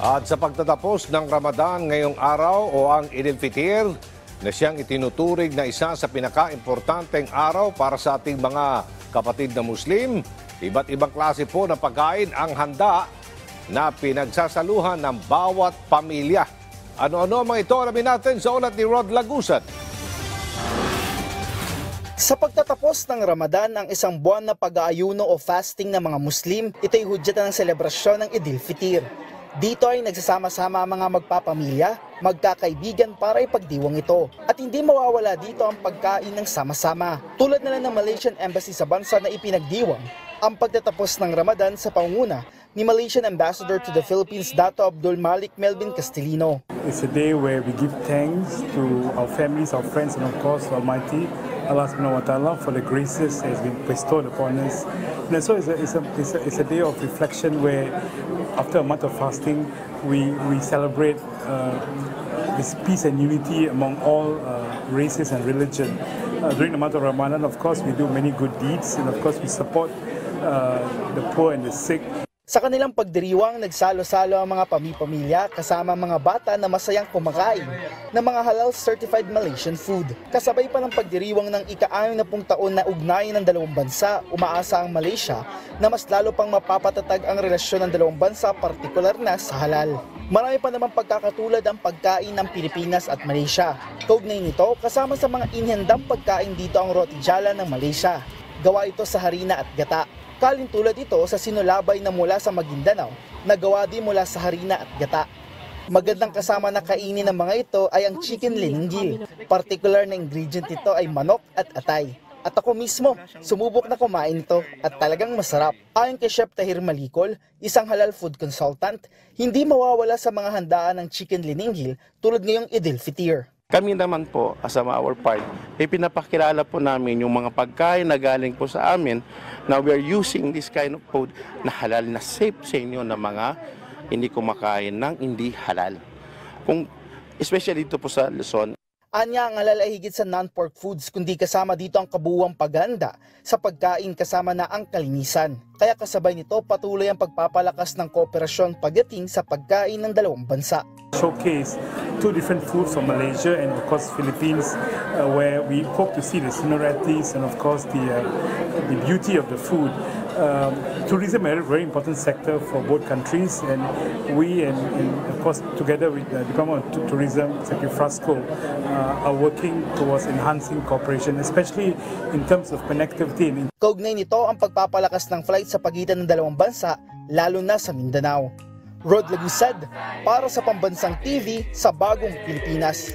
At sa pagtatapos ng Ramadan ngayong araw o ang Eid al-Fitr na siyang itinuturing na isa sa pinaka-importanteng araw para sa ating mga kapatid na Muslim, iba't ibang klase po ng pagkain ang handa na pinagsasaluhan ng bawat pamilya. Ano-ano mga ito alamin natin sa ulat ni Rod Lagusat. Sa pagtatapos ng Ramadan, ang isang buwan na pag-aayuno o fasting ng mga Muslim, ito'y hudyatan ng selebrasyon ng Eid al-Fitr. Dito ay nagsasama-sama ang mga magpapamilya, magkakaibigan para ipagdiwang ito. At hindi mawawala dito ang pagkain ng sama-sama. Tulad na lang ng Malaysian Embassy sa bansa na ipinagdiwang ang pagtatapos ng Ramadan sa pangunguna ni Malaysian Ambassador to the Philippines, Dato Abdul Malik Melvin Castilino. It's a day where we give thanks to our families, our friends, and of course Almighty Allah Subhanahu wa Taala for the graces that has been bestowed upon us. And so it's a day of reflection where, after a month of fasting, we celebrate this peace and unity among all races and religion. During the month of Ramadan, of course, we do many good deeds, and of course, we support the poor and the sick. Sa kanilang pagdiriwang, nagsalo-salo ang mga pamilya kasama mga bata na masayang kumakain ng mga halal-certified Malaysian food. Kasabay pa ng pagdiriwang ng ika-60 taon na ugnayan ng dalawang bansa, umaasa ang Malaysia na mas lalo pang mapapatatag ang relasyon ng dalawang bansa, partikular na sa halal. Marami pa naman pagkakatulad ang pagkain ng Pilipinas at Malaysia. Kaugnay nito, kasama sa mga inhandang pagkain dito ang roti jala ng Malaysia. Gawa ito sa harina at gata. Kalintulad ito sa sinulabay na mula sa Maguindanao na gawa din mula sa harina at gata. Magandang kasama na kainin ng mga ito ay ang chicken linenggil. Particular na ingredient ito ay manok at atay. At ako mismo, sumubok na kumain ito at talagang masarap. Ayon kay Chef Tahir Malikol, isang halal food consultant, hindi mawawala sa mga handaan ng chicken linenggil tulad ngayong Eid al-Fitr. Kami naman po, as our part, pinapakilala po namin yung mga pagkain na galing po sa amin na we are using this kind of food na halal, na safe sa inyo na mga hindi kumakain ng hindi halal. Especially dito po sa Luzon. Anya, ang halal ay higit sa non-pork foods, kundi kasama dito ang kabuuang paghahanda sa pagkain kasama na ang kalinisan. Kaya kasabay nito patuloy ang pagpapalakas ng kooperasyon pagdating sa pagkain ng dalawang bansa. Showcase two different foods from Malaysia and of course Philippines, where we hope to see the similarities and of course the beauty of the food. Tourism is a very important sector for both countries, and we and of course together with the Department of Tourism, Secretary Frasco, are working towards enhancing cooperation, especially in terms of connectivity. Kaugnay nito ang pagpapalakas ng flight sa pagitan ng dalawang bansa, lalo na sa Mindanao. Rod Lagusad para sa Pambansang TV sa Bagong Pilipinas.